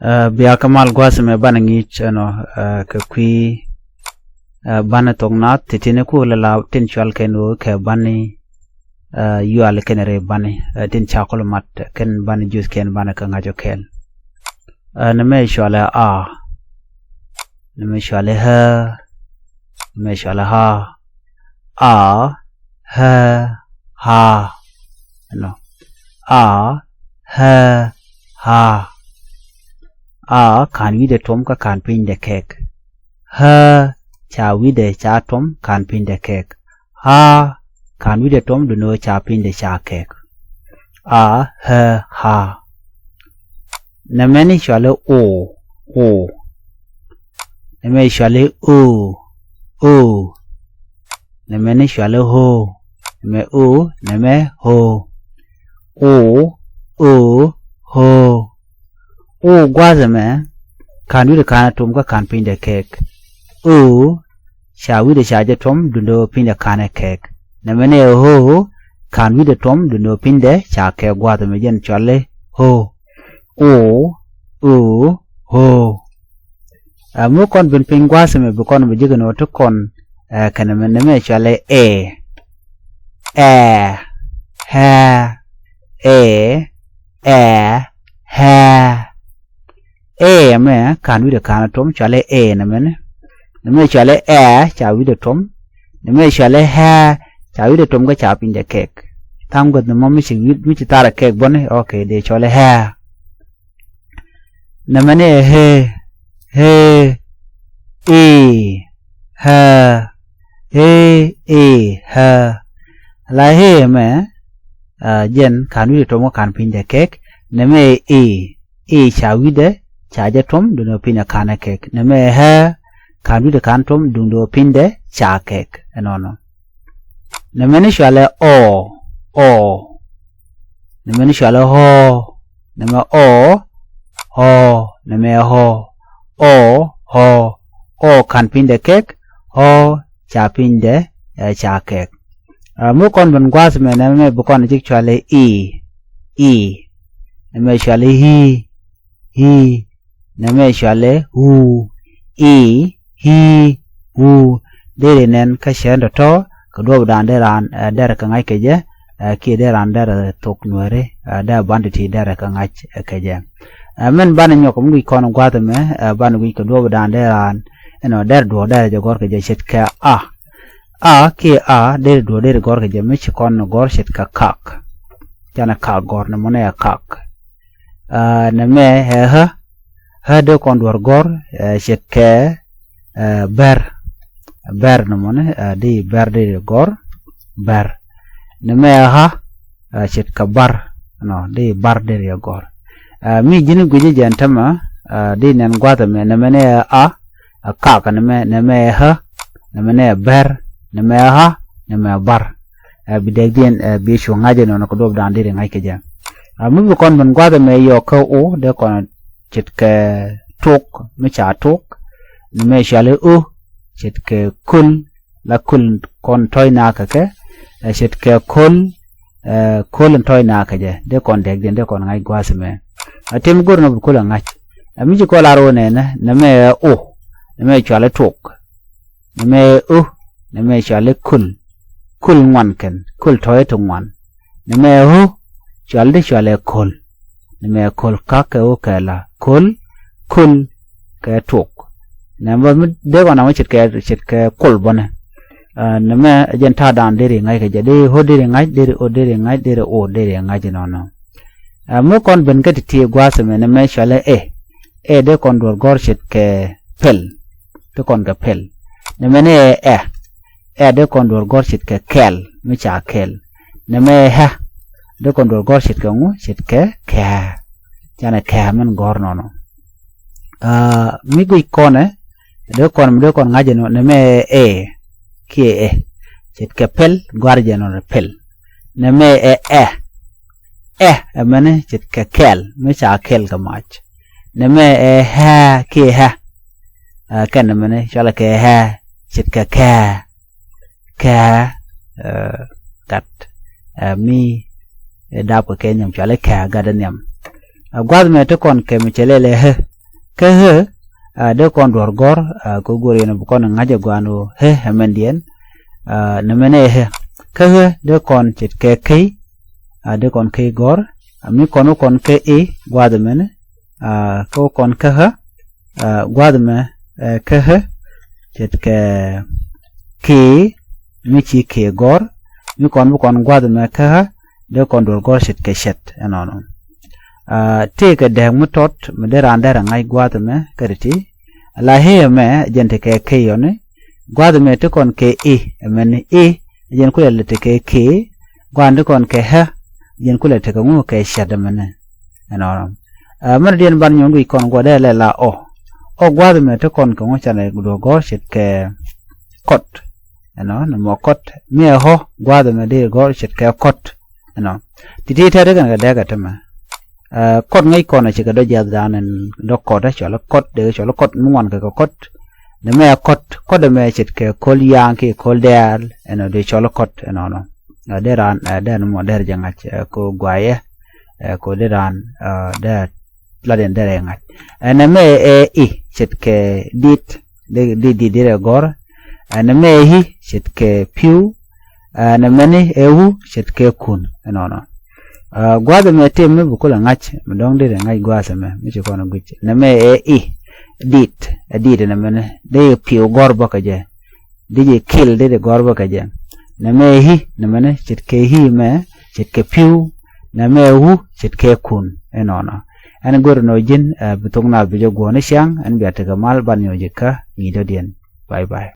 Biya kamal gwasme bana ngich ano ka kwi bana tongna titine ku la tin chwal kenu ke bani yual kenere bani tin chakol mat ken bani jus ken bana ka ngajo kel neme shwala a neme shwala ha neme shwala ha a ha no a ha a kan wi de tom ka kan pin de kek ha cha wi de cha tom kan pin de kek ha kan wi de tom du no cha pin de cha kek a ha nameni shale o nameni shale o nameni shale ho name o name ho ho o gwazame kan wi de kan tom ka kan pin de kek o cha wi de cha je tom du no pin de kan kek namene ho kan wi de tom du no pin de cha ke gwazame jen chale ho ho mu kon bin pin gwazame bu kon bi jigano to kon kan me chale me kan wi de kan tom chale name chale cha wi de tom name chale ha cha wi de tom ga cha pin de kek tam god no mi chi tara kek bone okay de chale ha namane ha la he me jen kan wi de tom kan pin de kek name cha wi de cha je tom du no pin kana kek name ha kan wi de kan tom du no pin de cha kek enono namene shale o namene shale ho name name ho kan pin de kek ho cha pin de cha kek mu kon ban gwas me name bu kon jik chale name shale hi name shale hu hu dere nen ka shendo to ko do dan deran dere ka ngai keje ki deran dere tok nuere da banditi dere ka ngai keje men ban nyoko ngi kon gwata me ban ngi ko do dan deran eno der do der jo gor keje shit ka a ki a der do der gor keje me chi kon gor shit ka kak jana ka gor ne mona kak ne me ha de kon dor gor shit ke ber no mone di ber de gor ber ne me ha chet ka bar no di bar de gor mi jini guje jantama di nen gwata me ne mene a ka ka ne me ha ne mene ber ne me ha ne me bar bi de gen bi shu ngaje no ko do dan de ngai ke ja mi kon ban gwata me yo ko o de kon chet ka tok me cha tok ne me shale chet ke kul la kul kon toy na ka ke chet ke kul toy na ka je de kon de kon ngai gwasme atem gor no kul ngach ami ji ko la ro ne na me ne me chale tok ne me ne me chale kul ngwan ken kul toy to ngwan ne me chale kul ne me kul ka ke o ka la kul ke tok namba de ko na chit ke kol bone name jen ta dan de ngai ke jade ho de ngai de o de ngai de o de ngai jino no mo kon ben ke ti gwase me name shale de kon dor gor chit ke pel to kon ga pel name ne de kon dor gor chit ke kel mi cha kel name ha de kon dor gor chit ke ngu chit ke ka jana ka men gor no no mi gui kone de kon ngaje no ne me ki chet ke pel gwarje no pel ne me mane chet ke kel me cha kel ka mach ne me ha ki ha kan mane chala ke ha chet ke ka kat mi da ko ke nyam chala ka ga da nyam gwad me to kon ke michelele he ke he de kon dor gor ko gore ne kon ngaje gwano he hemendien ne mene he ke he de kon chit ke kai de kon kai gor mi kon ke e gwad mene ko kon ke he gwad me ke he chit ke ki mi chi ke gor mi kon gwad me ke he de kon dor gor chit ke shet enono te ke de mutot me de randa ngai gwad me kerti la he me gente ke ke yone gwad me te kon ke e men e jen kule le te ke gwand kon ke ha jen kule te ngu ke shet mene enono mer dien ban nyongu kon gwada le la o gwad me te kon ko chane do gor chit ke kot eno mo kot mi ho gwad me de gor chit ke kot eno titi te ga daga tama kot ngai kon chi ga do ja danen do kot da chola kot de chola kot nuan ga kot de me kot de me chit ke kol yang ke kol der eno de chola kot eno no de ran de no der janga ko gwaye ko de ran de la den der ngai ene me i chit ke dit de gor ene me hi chit ke piu ene meni ewu chit ke kun eno no gwada me tem me bukula ngach mdong de ngai gwasa me mi ko na guchi na me dit na me de piu gorba ka je de kill de gorba ka je na me hi na me chit ke hi me chit ke piu na me wu chit ke kun enono an gor no jin butong na bi jo go ne syang an bi ta mal ban yo je ka ni do dien bye bye